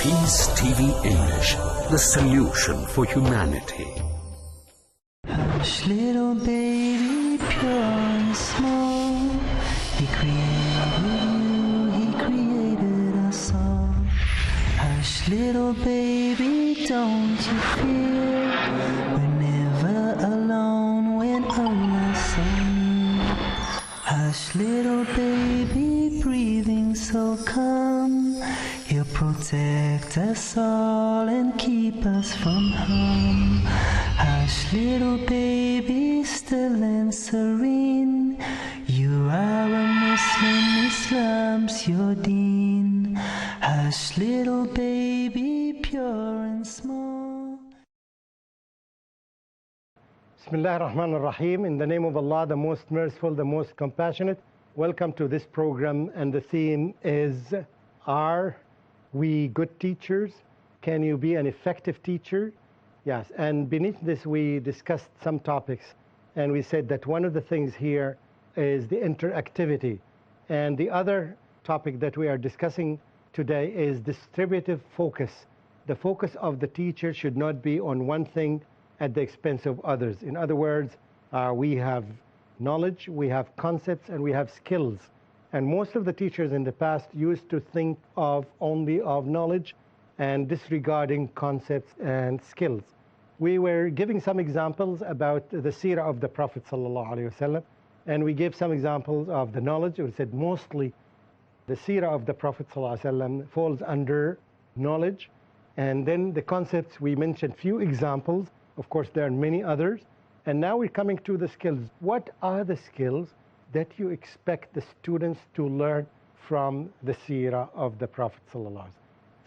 Peace TV English, the solution for humanity. Hush, little baby, pure and small. He created you, he created us all. Hush, little baby, don't you fear. We're never alone when Allah's so near. Hush, little baby, breathing so calm. He'll protect us all and keep us from harm. Hush, little baby, still and serene. You are a Muslim, Islam's your deen. Hush, little baby, pure and small. Bismillah ar-Rahman ar-Rahim. In the name of Allah, the most merciful, the most compassionate. Welcome to this program, and the theme is, are we good teachers? Can you be an effective teacher? Yes, and beneath this we discussed some topics, and we said that one of the things here is the interactivity, and the other topic that we are discussing today is distributive focus. The focus of the teacher should not be on one thing at the expense of others. In other words, we have knowledge, we have concepts, and we have skills. And most of the teachers in the past used to think of only of knowledge and disregarding concepts and skills. We were giving some examples about the seerah of the Prophet ﷺ, and we gave some examples of the knowledge. We said mostly the seerah of the Prophet ﷺ falls under knowledge. And then the concepts, we mentioned few examples. Of course, there are many others. And now we're coming to the skills. What are the skills that you expect the students to learn from the seerah of the Prophet ﷺ?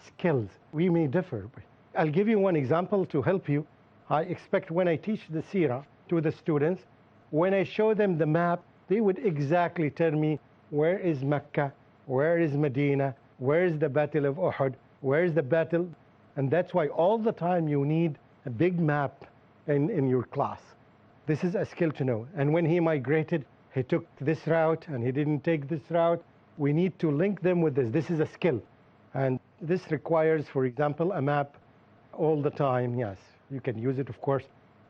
Skills. We may differ. I'll give you one example to help you. I expect when I teach the seerah to the students, when I show them the map, they would exactly tell me where is Mecca, where is Medina, where is the Battle of Uhud, where is the battle. And that's why all the time you need a big map in your class. This is a skill to know. And when he migrated, he took this route and he didn't take this route. We need to link them with this. This is a skill. And this requires, for example, a map all the time. Yes, you can use it, of course.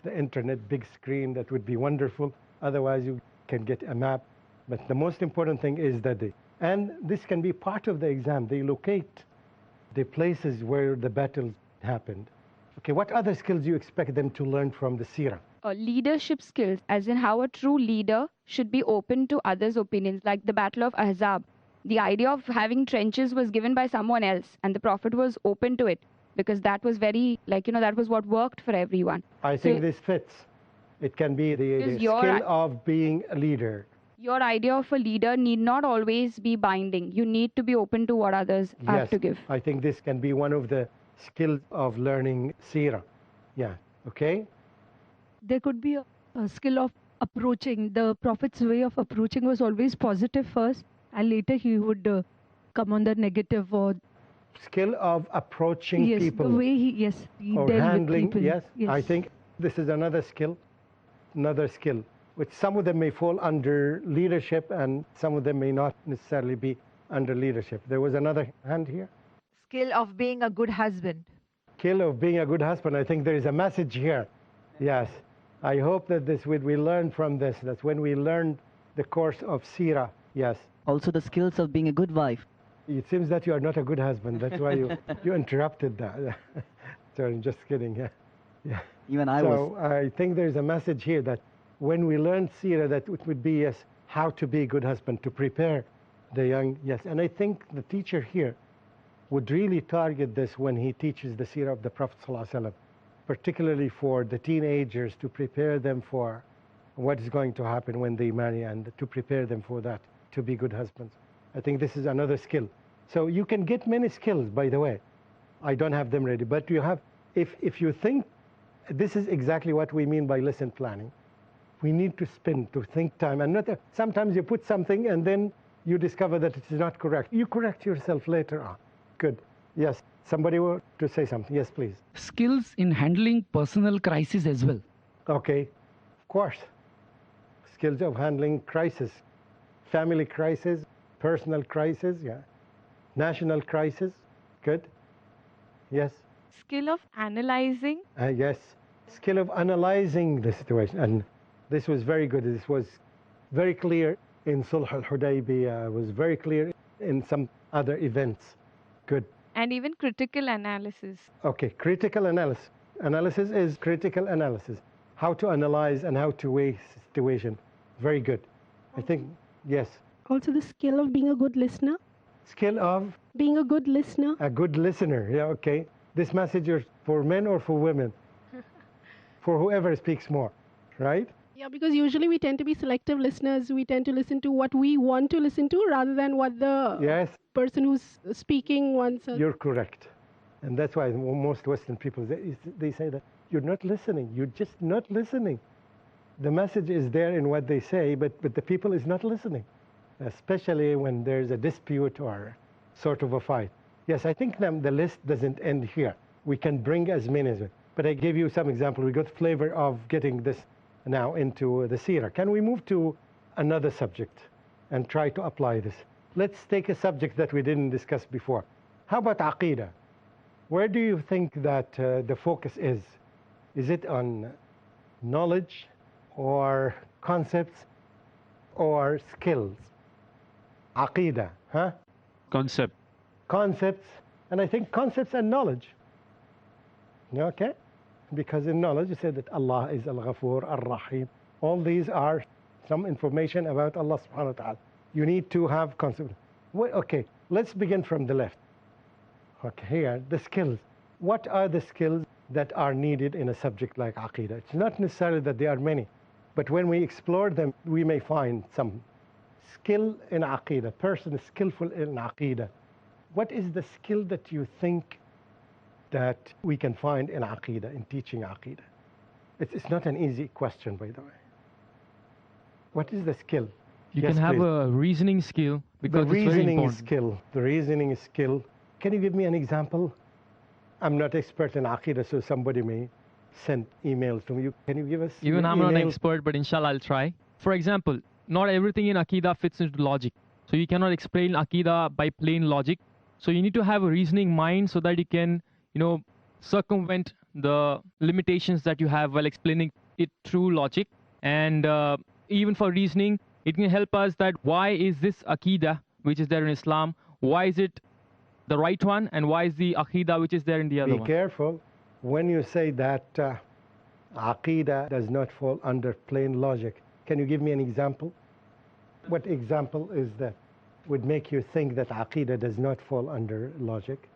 The internet, big screen, that would be wonderful. Otherwise, you can get a map. But the most important thing is that and this can be part of the exam. They locate the places where the battles happened. Okay, what other skills do you expect them to learn from the seerah? Leadership skills, as in how a true leader should be open to others' opinions, like the Battle of Ahzab. The idea of having trenches was given by someone else, and the Prophet was open to it, because that was very, that was what worked for everyone. I think this fits. It can be the skill of being a leader. Your idea of a leader need not always be binding. You need to be open to what others have to give. I think this can be one of the skills of learning seerah. Yeah, okay? There could be a skill of approaching. The Prophet's way of approaching was always positive first, and later he would come on the negative or skill of approaching people. The way he or dealt handling. with people. Yes, I think this is another skill, which some of them may fall under leadership and some of them may not necessarily be under leadership. There was another hand here. Skill of being a good husband. Skill of being a good husband. I think there is a message here. Yes. I hope that we learn from this. That's when we learn the course of seerah. Yes. Also the skills of being a good wife. It seems that you are not a good husband. That's why you interrupted that. So I'm just kidding. Yeah. Even I was. So I think there's a message here that when we learn seerah, that it would be, yes, how to be a good husband, to prepare the young. Yes. And I think the teacher here would really target this when he teaches the seerah of the Prophet ﷺ, particularly for the teenagers, to prepare them for what is going to happen when they marry and to prepare them for that, to be good husbands. I think this is another skill. So you can get many skills, by the way. I don't have them ready, but you have, if you think, this is exactly what we mean by lesson planning. We need to think time, and not sometimes you put something and then you discover that it is not correct. You correct yourself later on. Good. Yes. Somebody want to say something? Yes, please. Skills in handling personal crisis as well. Okay. Of course. Skills of handling crisis. Family crisis, personal crisis, yeah. National crisis. Good. Yes. Skill of analyzing. Yes. Skill of analyzing the situation. And this was very good. This was very clear in Sulh al-Hudaybiyah. Was very clear in some other events. Good. And even critical analysis. Okay, critical analysis. Analysis is critical analysis. How to analyze and how to weigh situation. Very good. I think, yes. Also the skill of being a good listener. Skill of? Being a good listener. A good listener, yeah, okay. This message is for men or for women? For whoever speaks more, right? Yeah, because usually we tend to be selective listeners. We tend to listen to what we want to listen to rather than what the person who's speaking wants. You're correct. And that's why most Western people, they say that you're not listening. You're just not listening. The message is there in what they say, but the people is not listening, especially when there's a dispute or sort of a fight. Yes, I think the list doesn't end here. We can bring as many as well. But I gave you some example. We got flavor of getting this now into the seerah. Can we move to another subject and try to apply this? Let's take a subject that we didn't discuss before. How about aqeedah? Where do you think that the focus is? Is it on knowledge or concepts or skills? Aqeedah, huh? Concept. Concepts, and I think concepts and knowledge. Okay? Because in knowledge, you said that Allah is Al-Ghafur, Ar-Rahim. All these are some information about Allah subhanahu wa ta'ala. You need to have concept. Okay, let's begin from the left. Okay, here, the skills. What are the skills that are needed in a subject like Aqeedah? It's not necessarily that there are many, but when we explore them, we may find some skill in Aqeedah. Person is skillful in Aqeedah. What is the skill that you think that we can find in Aqeedah, in teaching Aqeedah? It's not an easy question, by the way. What is the skill? You can have a reasoning skill because it's very important. The reasoning skill. Can you give me an example? I'm not expert in Aqeedah, so somebody may send emails to me. Can you give us Even I'm not an expert, but inshallah I'll try. For example, not everything in Aqeedah fits into logic. So you cannot explain Aqeedah by plain logic. So you need to have a reasoning mind so that you can, circumvent the limitations that you have while explaining it through logic. And even for reasoning, it can help us that why is this Aqeedah, which is there in Islam, why is it the right one, and why is the Aqeedah which is there in the other one? Be careful when you say that Aqeedah does not fall under plain logic. Can you give me an example? What example is that would make you think that Aqeedah does not fall under logic?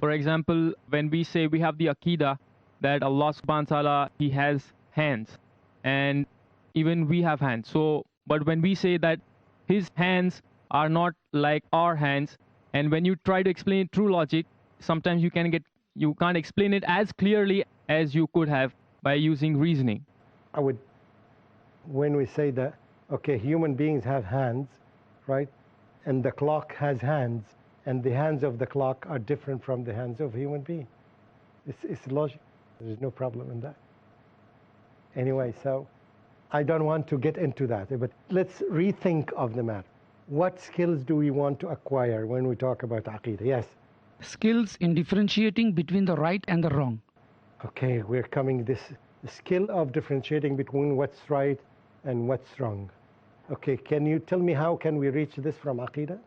For example, when we say we have the Aqeedah that Allah subhanahu wa ta'ala, He has hands, and even we have hands. So, but when we say that His hands are not like our hands, and when you try to explain it through logic, sometimes you can't explain it as clearly as you could have by using reasoning. When we say that, okay, human beings have hands, right? And the clock has hands, and the hands of the clock are different from the hands of human beings. It's logic. There's no problem in that. Anyway, so I don't want to get into that, but let's rethink of the matter. What skills do we want to acquire when we talk about Aqeedah? Yes? Skills in differentiating between the right and the wrong. Okay, we're coming this skill of differentiating between what's right and what's wrong. Okay, can you tell me how can we reach this from Aqeedah?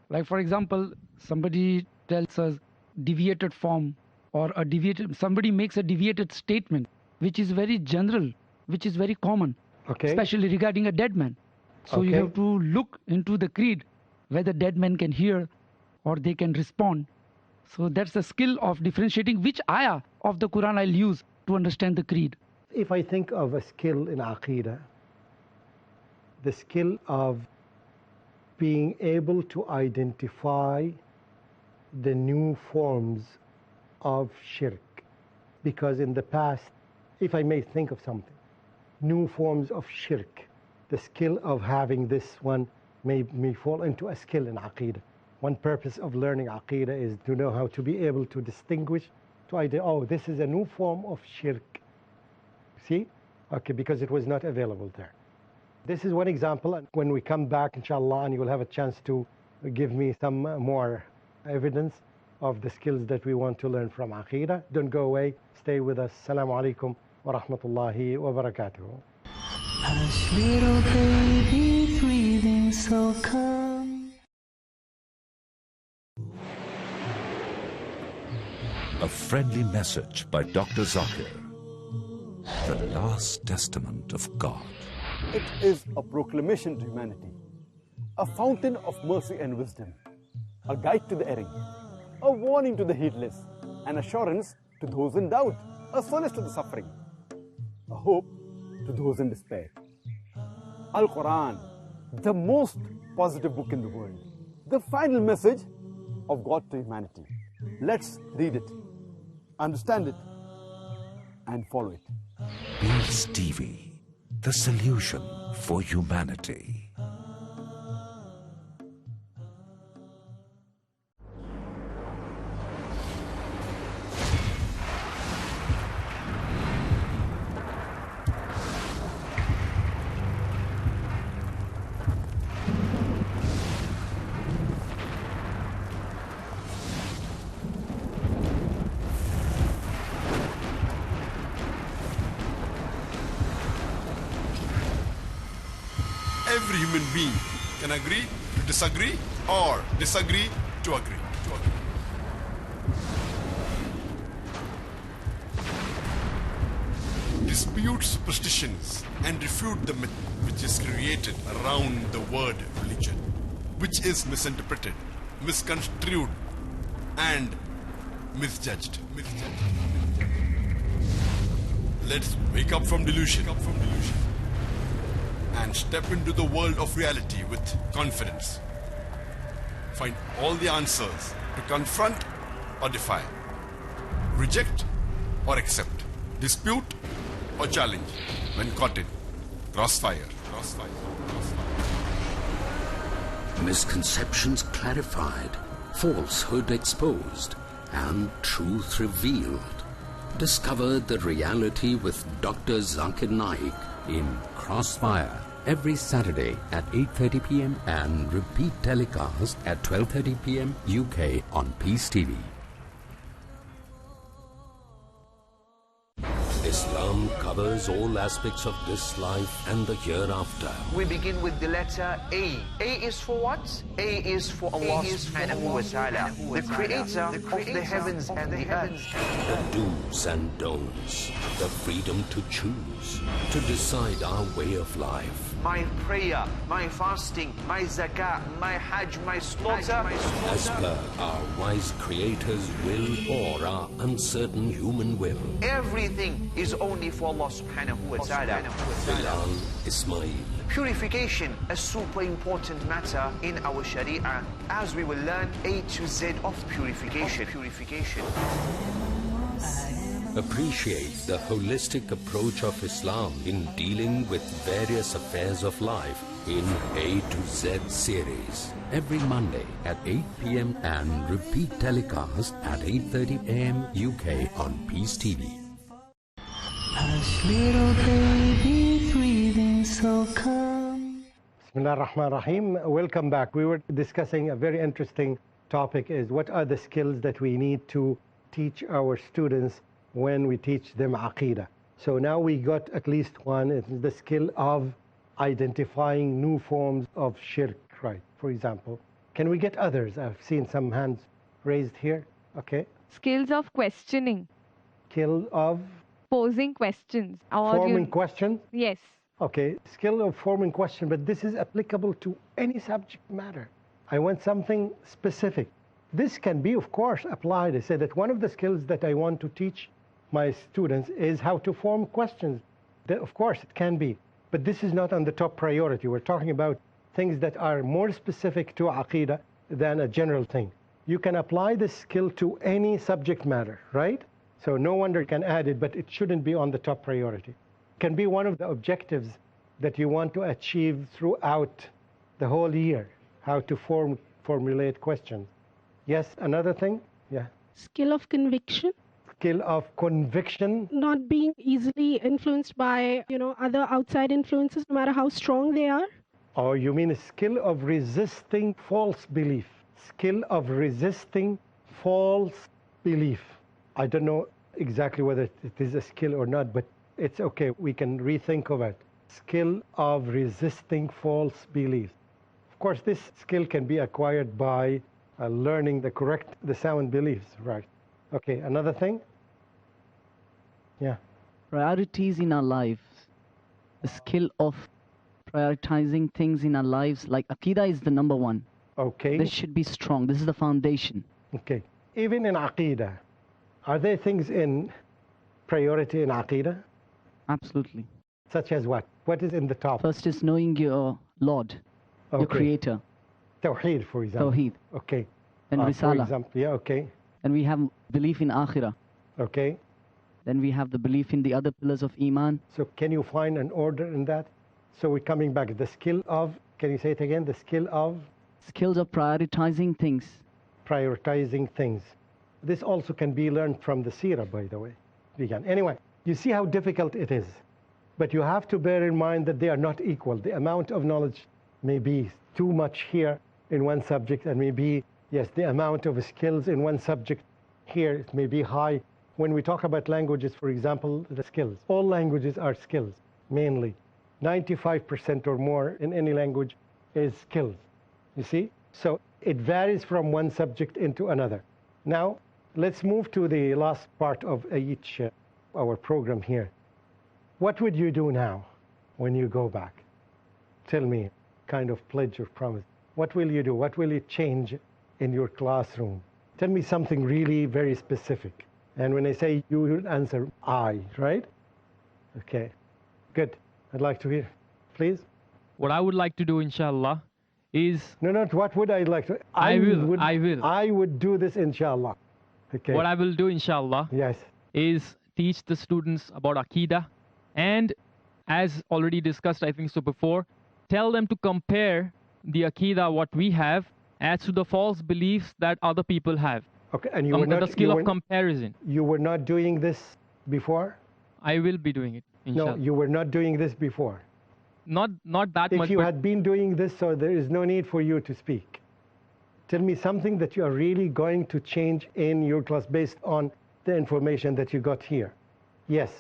Like for example, somebody tells us deviated form, or somebody makes a deviated statement, which is very general, which is very common, especially regarding a dead man. So you have to look into the creed, whether dead men can hear or they can respond. So that's the skill of differentiating which ayah of the Quran I'll use to understand the creed. If I think of a skill in Aqeedah, the skill of being able to identify the new forms of shirk. Because in the past, if I may think of something, new forms of shirk, the skill of having this one may fall into a skill in Aqeedah. One purpose of learning Aqeedah is to know how to be able to distinguish, to identify, oh, this is a new form of shirk. See? Okay, because it was not available there. This is one example, and when we come back, inshallah, and you will have a chance to give me some more evidence of the skills that we want to learn from Aqidah. Don't go away. Stay with us. Assalamu alaikum wa rahmatullahi wa barakatuh. Hush, little baby, breathing so calm. A friendly message by Dr. Zakir. The last testament of God. It is a proclamation to humanity, a fountain of mercy and wisdom, a guide to the erring, a warning to the heedless, an assurance to those in doubt, a solace to the suffering, a hope to those in despair. Al-Quran, the most positive book in the world, the final message of God to humanity. Let's read it, understand it, and follow it. Peace TV, the solution for humanity. Every human being can agree to disagree or disagree to agree. Dispute superstitions and refute the myth which is created around the word religion, which is misinterpreted, misconstrued, and misjudged. Let's wake up from delusion. And step into the world of reality with confidence. Find all the answers to confront or defy, reject or accept, dispute or challenge when caught in crossfire. Misconceptions clarified, falsehood exposed, and truth revealed. Discover the reality with Dr. Zakir Naik in Crossfire every Saturday at 8:30 p.m. and repeat telecast at 12:30 p.m. UK on Peace TV. Islam covers all aspects of this life and the hereafter. We begin with the letter A. A is for what? A is for Allah subhanahu wa ta'ala, the creator of the heavens and the earth. The do's and don'ts, the freedom to choose, to decide our way of life. My prayer, my fasting, my zakah, my hajj, my slaughter. As per our wise creator's will or our uncertain human will. Everything is only for Allah subhanahu wa ta'ala. Bilal Ismail. Purification, a super important matter in our Sharia, as we will learn A to Z of purification. Appreciate the holistic approach of Islam in dealing with various affairs of life in A to Z series. Every Monday at 8 p.m. and repeat telecast at 8:30 a.m. UK on Peace TV. Hush, little baby, breathing so calm. Bismillah ar-Rahman ar-Rahim. Welcome back. We were discussing a very interesting topic, is what are the skills that we need to teach our students when we teach them Aqidah. So now we got at least one, it's the skill of identifying new forms of shirk, right? For example, can we get others? I've seen some hands raised here. Okay. Skills of questioning. Skill of? Posing questions. Forming questions? Yes. Okay, skill of forming question, but this is applicable to any subject matter. I want something specific. This can be, of course, applied. I said that one of the skills that I want to teach my students is how to form questions. Of course, it can be, but this is not on the top priority. We're talking about things that are more specific to Aqidah than a general thing. You can apply this skill to any subject matter, right? So no wonder you can add it, but it shouldn't be on the top priority. It can be one of the objectives that you want to achieve throughout the whole year, how to formulate questions. Yes, another thing? Yeah. Skill of conviction. Skill of conviction. Not being easily influenced by, other outside influences, no matter how strong they are. Oh, you mean a skill of resisting false belief. Skill of resisting false belief. I don't know exactly whether it is a skill or not, but it's okay. We can rethink of it. Skill of resisting false beliefs. Of course, this skill can be acquired by learning the sound beliefs, right? Okay, another thing? Yeah. Priorities in our lives. The skill of prioritizing things in our lives, like Aqidah is the number one. Okay. This should be strong. This is the foundation. Okay. Even in Aqidah, are there things in priority in Aqidah? Absolutely. Such as what? What is in the top? First is knowing your Lord, your Creator. Tawheed, for example. Tawheed. Okay. Then For Risala. example, yeah, okay. Then we have belief in Akhirah. Okay. Then we have the belief in the other pillars of Iman. So can you find an order in that? So we're coming back. The skill of, can you say it again? The skill of? Skills of prioritizing things. Prioritizing things. This also can be learned from the seerah, by the way. Anyway, you see how difficult it is. But you have to bear in mind that they are not equal. The amount of knowledge may be too much here in one subject, and maybe, yes, the amount of skills in one subject here it may be high. When we talk about languages, for example, the skills. All languages are skills, mainly. 95% or more in any language is skills, you see? So it varies from one subject into another. Now, let's move to the last part of each our program here. What would you do now when you go back? Tell me, kind of pledge or promise. What will you do? What will you change in your classroom? Tell me something really very specific. And when I say you will answer I, right? Okay, good. I'd like to hear, please. What I would like to do, inshallah, is... No, not what would I like to... I will. I would do this, inshallah. Okay. What I will do, inshallah, yes, is teach the students about Aqidah. And as already discussed, I think so before, tell them to compare the Aqidah, what we have, as to the false beliefs that other people have. Okay, and you were not... The skill of comparison. You were not doing this before? I will be doing it, inshallah. No, you were not doing this before. Not that much. If you had been doing this, so there is no need for you to speak. Tell me something that you are really going to change in your class based on the information that you got here. Yes.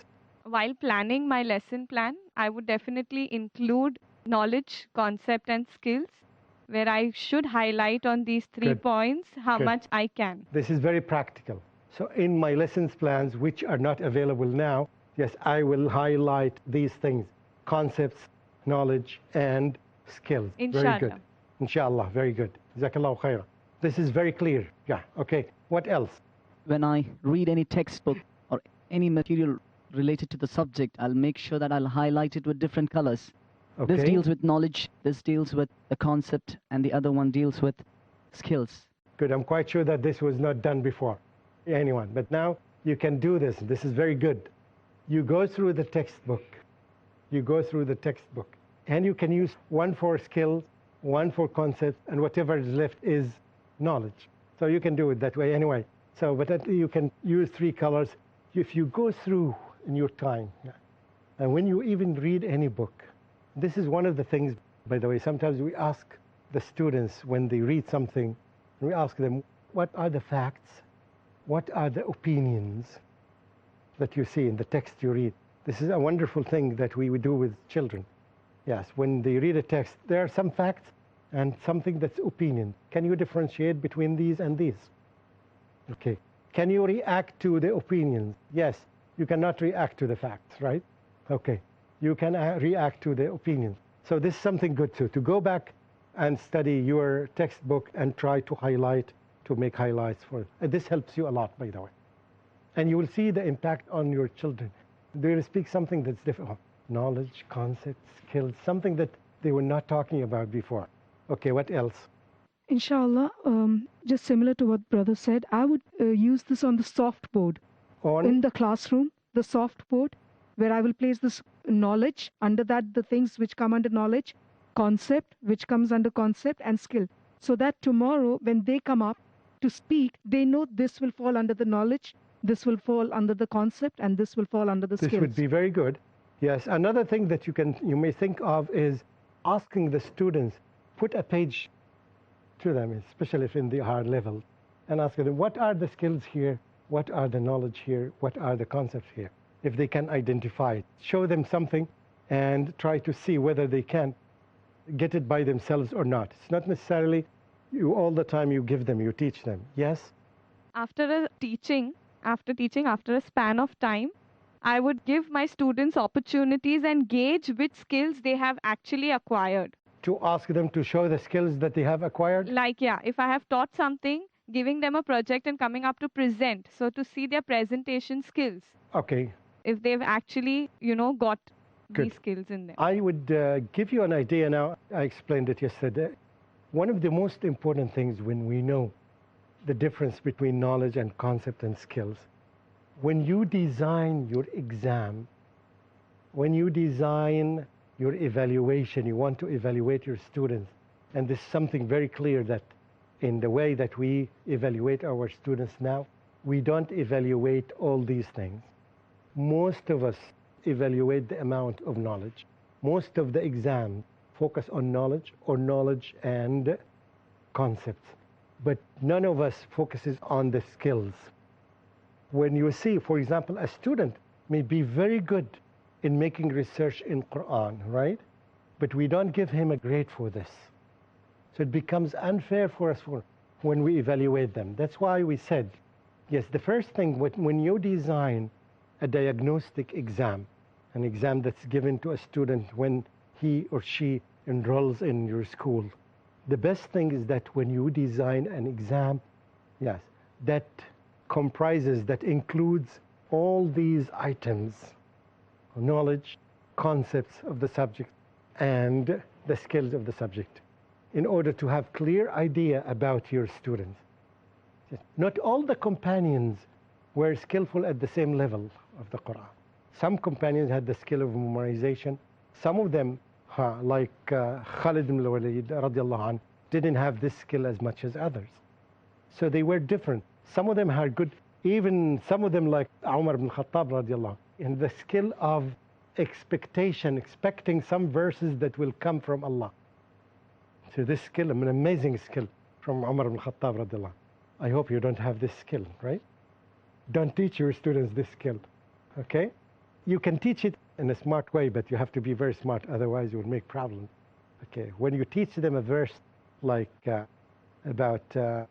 While planning my lesson plan, I would definitely include knowledge, concept and skills, where I should highlight on these 3 points how much I can. This is very practical. So in my lessons plans, which are not available now, yes, I will highlight these things: concepts, knowledge, and skills. Inshallah. Very good. Inshallah, very good. Jazakallahu khairah. This is very clear. Yeah, okay. What else? When I read any textbook or any material related to the subject, I'll make sure that I'll highlight it with different colors. Okay. This deals with knowledge, this deals with the concept, and the other one deals with skills. Good. I'm quite sure that this was not done before. Anyone. But now you can do this. This is very good. You go through the textbook. You go through the textbook. And you can use one for skills, one for concepts, and whatever is left is knowledge. So you can do it that way anyway. So, but you can use 3 colors. If you go through in your time, and when you even read any book, this is one of the things, by the way, sometimes we ask the students when they read something, and we ask them, what are the facts? What are the opinions that you see in the text you read? This is a wonderful thing that we would do with children. Yes, when they read a text, there are some facts and something that's opinion. Can you differentiate between these and these? Okay. Can you react to the opinions? Yes. You cannot react to the facts, right? Okay. You can react to the opinions. So this is something good too, to go back and study your textbook and try to highlight, to make highlights for it. And this helps you a lot, by the way. And you will see the impact on your children. They will speak something that's different. Knowledge, concepts, skills, something that they were not talking about before. Okay, what else? Inshallah, just similar to what brother said, I would use this on the soft board. In the classroom, the soft board, where I will place this knowledge, under that the things which come under knowledge, concept, which comes under concept, and skill. So that tomorrow, when they come up to speak, they know this will fall under the knowledge, this will fall under the concept, and this will fall under the skills. This would be very good. Yes, another thing that you may think of is asking the students, put a page to them, especially if in the hard level, and ask them, what are the skills here? What are the knowledge here? What are the concepts here? If they can identify it, show them something and try to see whether they can get it by themselves or not. It's not necessarily you all the time you give them, you teach them. Yes? After teaching, after a span of time, I would give my students opportunities and gauge which skills they have actually acquired. To ask them to show the skills that they have acquired? Like, yeah, if I have taught something, giving them a project and coming up to present. So to see their presentation skills. Okay. If they've actually, got Good. these skills in them. I would give you an idea now. I explained it yesterday. One of the most important things when we know the difference between knowledge and concept and skills, when you design your exam, when you design your evaluation, you want to evaluate your students, and this is something very clear that in the way that we evaluate our students now, we don't evaluate all these things. Most of us evaluate the amount of knowledge. Most of the exams focus on knowledge or knowledge and concepts, but none of us focuses on the skills. When you see, for example, a student may be very good in making research in Quran, right? But we don't give him a grade for this. So it becomes unfair for us when we evaluate them. That's why we said, yes, the first thing, when you design a diagnostic exam, an exam that's given to a student when he or she enrolls in your school, the best thing is that when you design an exam, yes, that comprises, that includes all these items, knowledge, concepts of the subject, and the skills of the subject, in order to have clear idea about your students. Not all the companions were skillful at the same level of the Quran. Some companions had the skill of memorization. Some of them, like Khalid ibn al-Walid radiallahu anh, didn't have this skill as much as others. So they were different. Some of them had good, even some of them like Umar ibn Khattab radiallahu anh, in the skill of expectation, expecting some verses that will come from Allah. So this skill, an amazing skill from Umar ibn Khattab radiallahu anh. I hope you don't have this skill, right? Don't teach your students this skill, okay? You can teach it in a smart way, but you have to be very smart, otherwise you will make problems. Okay, when you teach them a verse like about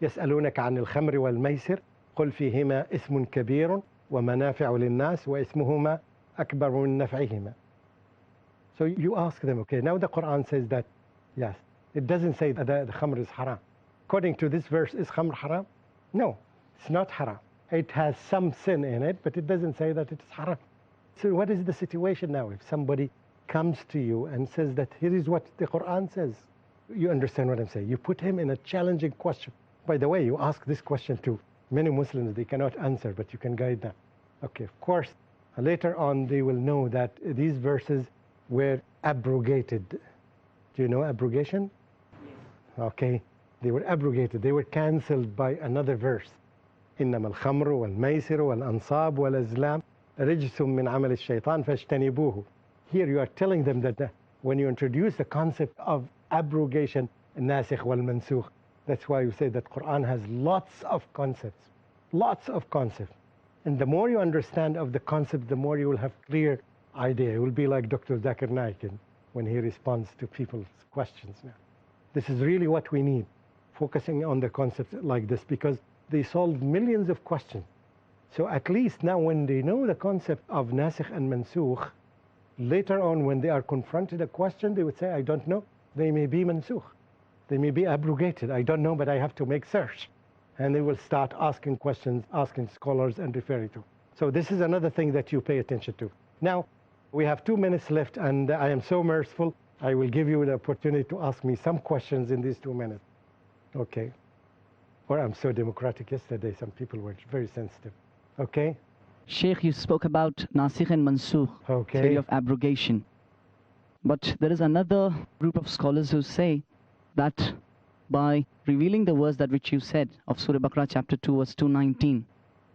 يسألونك عن الخمر والميسر قل فيهما اسم كبير ومنافع للناس واسمهما أكبر من نفعهما. So you ask them, okay, now the Quran says that, yes, it doesn't say that the khamr is haram. According to this verse, is khamr haram? No, it's not haram. It has some sin in it, but it doesn't say that it's haram. So what is the situation now? If somebody comes to you and says that here is what the Quran says, you understand what I'm saying. You put him in a challenging question. By the way, you ask this question to many Muslims, they cannot answer, but you can guide them. Okay, of course, later on they will know that these verses were abrogated. Do you know abrogation? Okay, they were abrogated. They were cancelled by another verse. إنما الخمر والميسر والأنصاب والأزلام رجس من عمل الشيطان فاجتنبوه. Here you are telling them that when you introduce the concept of abrogation, الناسخ والمنسوخ, that's why you say that Quran has lots of concepts. And the more you understand of the concept, the more you will have clear idea. It will be like Dr. Zakir Naik when he responds to people's questions now. This is really what we need, focusing on the concepts like this, because they solve millions of questions. So at least now when they know the concept of nasikh and mansukh, later on when they are confronted a question, they would say, I don't know. They may be mansukh. They may be abrogated. I don't know, but I have to make search. And they will start asking questions, asking scholars and referring to. So this is another thing that you pay attention to. Now, we have 2 minutes left, and I am so merciful. I will give you the opportunity to ask me some questions in these 2 minutes. Okay. Or I'm so democratic. Yesterday, some people were very sensitive. Okay? Sheikh, you spoke about nasikh and mansukh, theory of abrogation. But there is another group of scholars who say that by revealing the verse that which you said of Surah Baqarah chapter 2 verse 219,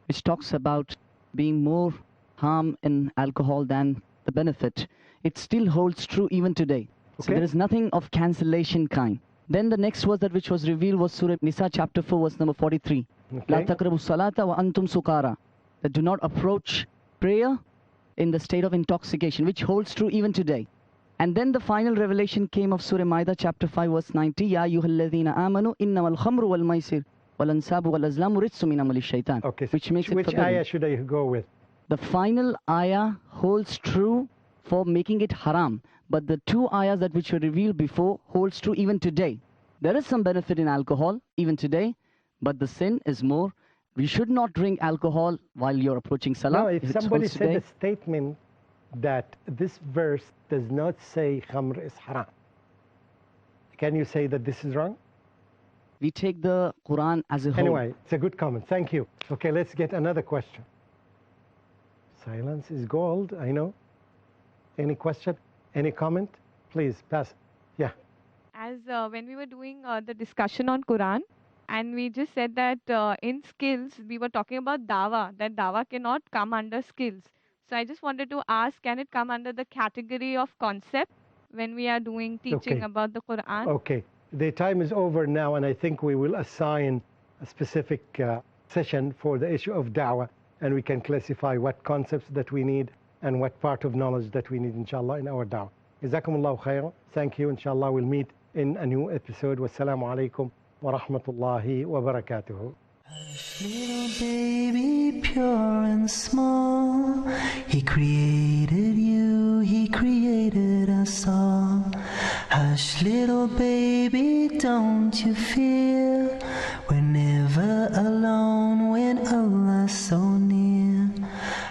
which talks about being more harm in alcohol than the benefit, it still holds true even today. Okay. So there is nothing of cancellation kind. Then the next verse that which was revealed was Surah Nisa chapter 4 verse number 43. La taqrabu salata wa antum sukara. That do not approach prayer in the state of intoxication, which holds true even today. And then the final revelation came of Surah Maida chapter 5 verse 90. Ya ayyuhalladhina amanu innamal khamru wal maisir wal ansabu wal azlamu rijsun min amali shaitan. Okay, so which makes it which ayah should I go with? The final ayah holds true for making it haram. But the two ayahs that which were revealed before holds true even today. There is some benefit in alcohol even today, but the sin is more. We should not drink alcohol while you're approaching salah. No, if somebody said a statement that this verse does not say khamr is haram, can you say that this is wrong? We take the Quran as a whole. Anyway, it's a good comment. Thank you. Okay, let's get another question. Silence is gold, I know. Any question? Any comment? Please, pass. Yeah. As when we were doing the discussion on Quran, and we just said that in skills, we were talking about dawah, that dawah cannot come under skills. So I just wanted to ask, can it come under the category of concept when we are doing teaching about the Quran? Okay. The time is over now, and I think we will assign a specific session for the issue of dawah, and we can classify what concepts that we need and what part of knowledge that we need, inshallah, in our dawah. Jazakumullahu khairan. Thank you. Inshallah, we'll meet in a new episode. Wassalamu alaikum wa rahmatullahi wa barakatuhu. Little baby, pure and small, He created you, He created us all. Hush, little baby, don't you fear, we're never alone when Allah's so near.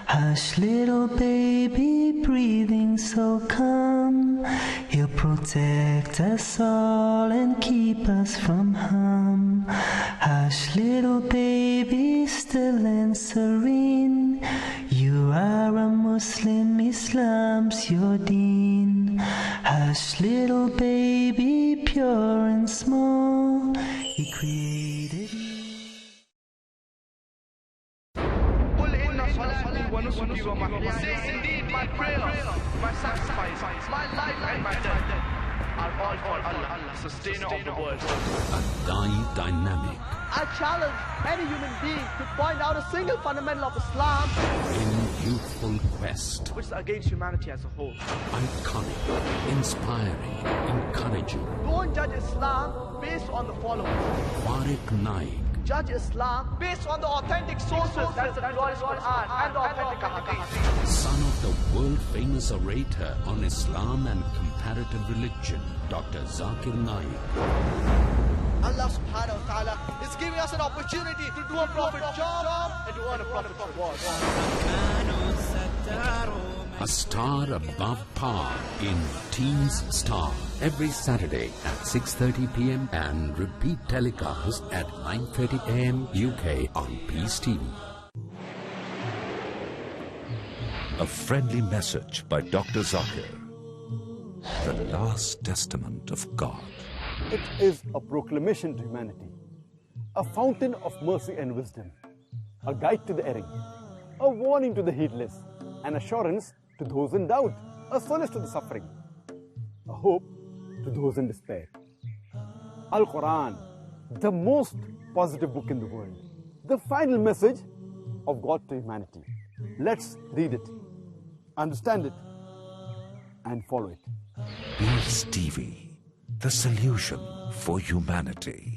Hush, little baby, breathing so calm, He'll protect us all and keep us from harm. Hush, little baby, still and serene, you are a Muslim, Islam's your deen. Hush, little baby, pure and small, He created you. Say indeed, my prayer, my sacrifice, my life and my death are all for Allah, sustainer of the world. A dynamic. I challenge any human being to point out a single fundamental of Islam In youthful quest. which is against humanity as a whole. Iconic, inspiring, encouraging. Don't judge Islam based on the following. Farik Naik. Judge Islam based on the authentic sources, that's the glorious Quran and the authentic Hadith. Son of the world-famous orator on Islam and comparative religion, Dr. Zakir Naik. Allah subhanahu wa ta'ala is giving us an opportunity to do a prophet job and to earn a prophet reward. A star above par in Teens Star. Every Saturday at 6:30 p.m. and repeat telecast at 9:30 a.m. UK on Peace TV. A friendly message by Dr. Zakir. The last testament of God. It is a proclamation to humanity, a fountain of mercy and wisdom, a guide to the erring, a warning to the heedless, an assurance to those in doubt, a solace to the suffering, a hope to those in despair. Al-Quran, the most positive book in the world, the final message of God to humanity. Let's read it, understand it, and follow it. Peace TV, the solution for humanity.